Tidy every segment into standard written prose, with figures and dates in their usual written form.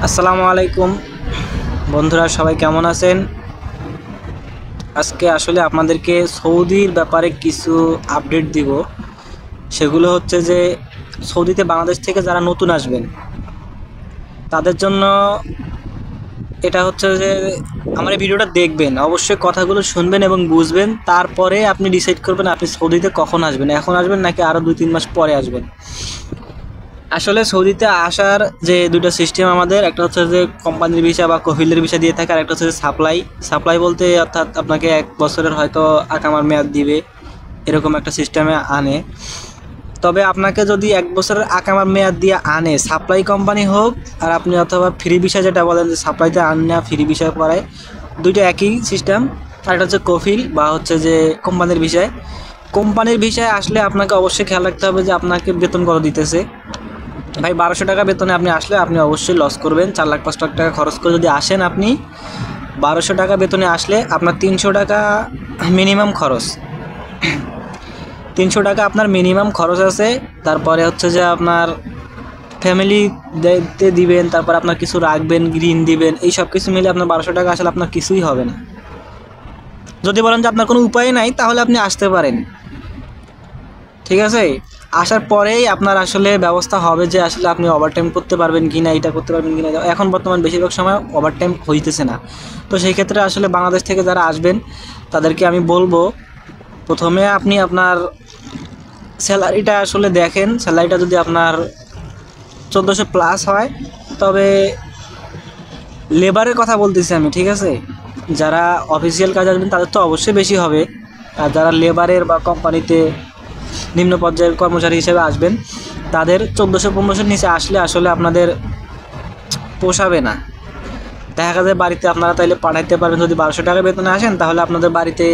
আসসালামু আলাইকুম বন্ধুরা, সবাই কেমন আছেন? আজকে আসলে আপনাদেরকে সৌদির ব্যাপারে কিছু আপডেট দিব। সেগুলো হচ্ছে যে সৌদিতে বাংলাদেশ থেকে যারা নতুন আসবেন তাদের জন্য এটা হচ্ছে যে আমার এই ভিডিওটা দেখবেন, অবশ্যই কথাগুলো শুনবেন এবং বুঝবেন, তারপরে আপনি ডিসাইড করবেন আপনি সৌদিতে কখন আসবেন, এখন আসবেন নাকি আরও 2-3 মাস পরে আসবেন। আসলে সৌদিতে আসার যে দুটো সিস্টেম আমাদের, একটা হচ্ছে যে কোম্পানির ভিসা বা কফিলের ভিসা দিয়ে থাকে, আর একটা হচ্ছে যে সাপ্লাই বলতে অর্থাৎ আপনাকে 1 বছরের হয়তো আকামার মেয়াদ দিবে, এরকম একটা সিস্টেমে আনে। তবে আপনাকে যদি 1 বছরের আকামার মেয়াদ দিয়ে আনে, সাপ্লাই কোম্পানি হোক আর আপনি অথবা ফ্রি ভিসা যেটা বলেন যে সাপ্লাইতে আনে ফ্রি ভিসা করায়, দুইটা একই সিস্টেম। আর একটা হচ্ছে কফিল বা হচ্ছে যে কোম্পানির ভিসায়। কোম্পানির ভিসায় আসলে আপনাকে অবশ্যই খেয়াল রাখতে হবে যে আপনাকে বেতন কত দিতেছে। ভাই 1200 টাকা বেতনে আপনি আসলে আপনি অবশ্যই লস করবেন। 4,05,00,000 টাকা খরচ করে যদি আসেন, আপনি 1200 টাকা বেতনে আসলে আপনার 300 টাকা মিনিমাম খরচ। 300 টাকা আপনার মিনিমাম খরচ আছে। তারপরে হচ্ছে যে আপনার ফ্যামিলিতে দিবেন, তারপর আপনার কিছু রাখবেন, ঋণ দিবেন, এই সব কিছু মিলে আপনার 1200 টাকা আসলে আপনার কিছুই হবে না। যদি বলেন যে আপনার কোনো উপায় নাই, তাহলে আপনি আসতে পারেন, ঠিক আছে। আসার পরেই আপনার আসলে ব্যবস্থা হবে যে আসলে আপনি ওভারটাইম করতে পারবেন কি না, এটা করতে পারবেন কি না। এখন বর্তমান বেশিরভাগ সময় ওভারটাইম হইতেছে না। তো সেই ক্ষেত্রে আসলে বাংলাদেশ থেকে যারা আসবেন তাদেরকে আমি বলবো, প্রথমে আপনি আপনার স্যালারিটা আসলে দেখেন। স্যালারিটা যদি আপনার 1400 প্লাস হয়, তবে লেবারের কথা বলতেছি আমি, ঠিক আছে। যারা অফিসিয়াল কাজ আসবেন তাদের তো অবশ্যই বেশি হবে, আর যারা লেবারের বা কোম্পানিতে নিম্ন পর্যায়ের কর্মচারী হিসেবে আসবেন তাদের 1400-1500 নিচে আসলে আসলে আপনাদের পোষাবে না। দেখা যায় বাড়িতে আপনারা তাইলে পাঠাইতে পারবেন, যদি 1200 টাকা বেতনে আসেন তাহলে আপনাদের বাড়িতে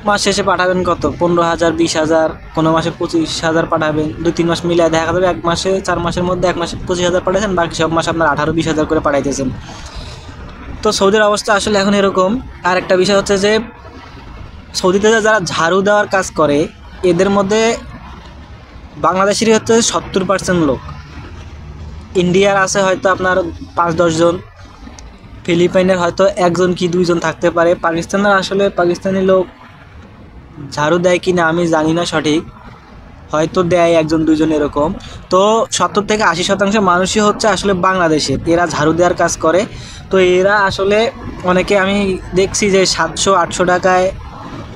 মাস শেষে পাঠাবেন কত, 15,000, 20,000, কোনো মাসে 25,000 পাঠাবেন। 2-3 মাস মিলিয়ে দেখা যাবে 1 মাসে, 4 মাসের মধ্যে 1 মাসে 25,000 পাঠাচ্ছেন, বাকি সব মাসে আপনার 18-20,000 করে পাঠাইতেছেন। তো সৌদির অবস্থা আসলে এখন এরকম। আর একটা বিষয় হচ্ছে যে সৌদিতে যারা ঝাড়ু দেওয়ার কাজ করে এদের মধ্যে বাংলাদেশেরই হচ্ছে 70% লোক। ইন্ডিয়ার আছে হয়তো আপনার 5-10 জন, ফিলিপাইনের হয়তো 1 জন কি 2 জন থাকতে পারে। পাকিস্তানের আসলে পাকিস্তানি লোক ঝাড়ু দেয় কি না আমি জানি না সঠিক, হয়তো দেয় 1 জন 2 জন এরকম। তো 70-80% মানুষই হচ্ছে আসলে বাংলাদেশের, এরা ঝাড়ু দেওয়ার কাজ করে। তো এরা আসলে অনেকে আমি দেখছি যে 700-800 টাকায়,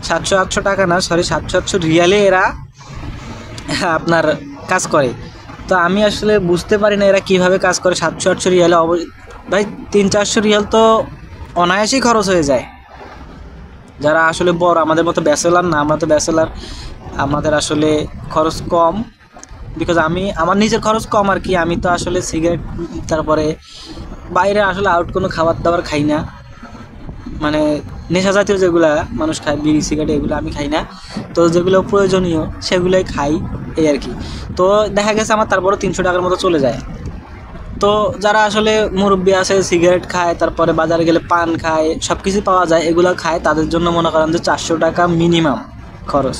700-800 টাকা না, সরি 700-800 রিয়ালে এরা আপনার কাজ করে। তো আমি আসলে বুঝতে পারি না এরা কীভাবে কাজ করে 700-800 রিয়ালে। ভাই 300-400 রিয়াল তো অনায়াসেই খরচ হয়ে যায়। যারা আসলে বড়, আমাদের মতো ব্যাচেলার না, আমরা তো ব্যাচেলার, আমাদের আসলে খরচ কম। বিকজ আমার নিজের খরচ কম আর কি। আমি তো আসলে সিগারেট, তারপরে বাইরে আসলে আউট কোনো খাবার দাবার খাই না, মানে নেশা জাতীয় যেগুলা মানুষ খায়, বিড়ি সিগারেট, এগুলো আমি খাই না। তো যেগুলো প্রয়োজনীয় সেগুলোই খাই, এই আর কি। তো দেখা গেছে আমার তারপরে 300 টাকার মতো চলে যায়। তো যারা আসলে মুরব্বি আছে, সিগারেট খায়, তারপরে বাজারে গেলে পান খায়, সব কিছু পাওয়া যায়, এগুলো খায়, তাদের জন্য মনে করেন যে 400 টাকা মিনিমাম খরচ।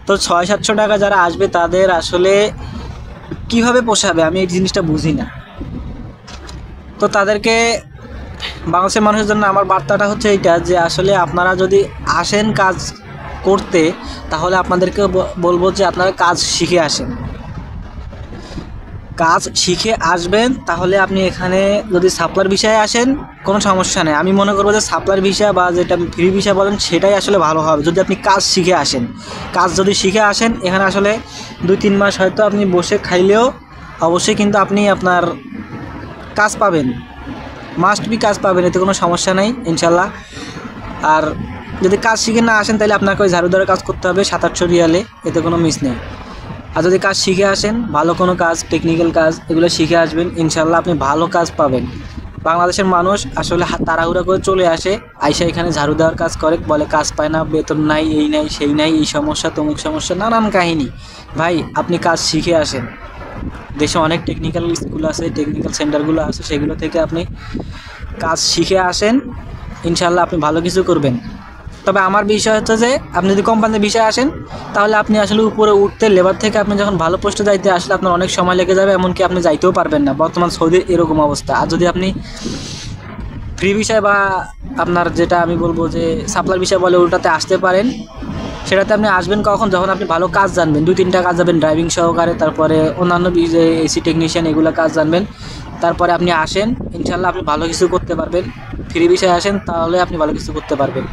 তো 600-700 টাকা যারা আসবে তাদের আসলে কিভাবে পোষাবে আমি এই জিনিসটা বুঝি না। তো তাদেরকে, বাংলাদেশের মানুষের জন্য আমার বার্তাটা হচ্ছে এইটা, যে আসলে আপনারা যদি আসেন কাজ করতে, তাহলে আপনাদেরকে বলবো যে আপনারা কাজ শিখে আসেন। কাজ শিখে আসবেন, তাহলে আপনি এখানে যদি সাপ্লাইয়ের বিষয়ে আসেন কোনো সমস্যা নেই। আমি মনে করবো যে সাপ্লাইয়ের ভিসা বা যেটা ফ্রি ভিসা বলেন সেটাই আসলে ভালো হবে, যদি আপনি কাজ শিখে আসেন। কাজ যদি শিখে আসেন, এখানে আসলে 2-3 মাস হয়তো আপনি বসে খাইলেও অবশ্যই কিন্তু আপনি আপনার কাজ পাবেন, মাস্ট বি কাজ পাবেন, এতে কোনো সমস্যা নেই ইনশাল্লাহ। আর যদি কাজ শিখে না আসেন তাহলে আপনাকে ওই ঝাড়ু দেওয়ার কাজ করতে হবে 700-800 রিয়ালে, এতে কোনো মিস নেই। আর যদি কাজ শিখে আসেন, ভালো কোনো কাজ, টেকনিক্যাল কাজ, এগুলো শিখে আসবেন, ইনশাল্লাহ আপনি ভালো কাজ পাবেন। বাংলাদেশের মানুষ আসলে তাড়াহুড়া করে চলে আসে, আইসা এখানে ঝাড়ু দেওয়ার কাজ করে, বলে কাজ পায় না, বেতন নাই, এই নাই সেই নাই, এই সমস্যা তমুক সমস্যা, নানান কাহিনী। ভাই আপনি কাজ শিখে আসেন, দেশে অনেক টেকনিক্যাল স্কুল আছে, টেকনিক্যাল সেন্টারগুলো আছে, সেগুলো থেকে আপনি কাজ শিখে আসেন, ইনশাল্লাহ আপনি ভালো কিছু করবেন। তবে আমার বিষয় হচ্ছে যে আপনি যদি কোম্পানির বিষয়ে আসেন তাহলে আপনি আসলে উপরে উঠতে লেবার থেকে আপনি যখন ভালো পোস্টে যাইতে আসলে আপনার অনেক সময় লেগে যাবে, এমনকি আপনি যাইতেও পারবেন না। বর্তমান সৌদির এরকম অবস্থা। আর যদি আপনি ফ্রি বিষয় বা আপনার যেটা আমি বলবো যে সাপ্লাই বিষয় বলে ওটাতে আসতে পারেন, সেটাতে আপনি আসবেন কখন, যখন আপনি ভালো কাজ জানবেন, 2-3টা কাজ জানবেন ড্রাইভিং সহকারে, তারপরে অন্যান্য যে এসি টেকনিশিয়ান এগুলো কাজ জানবেন, তারপরে আপনি আসেন, ইনশাল্লাহ আপনি ভালো কিছু করতে পারবেন। ফ্রি বিষয়ে আসেন তাহলে আপনি ভালো কিছু করতে পারবেন।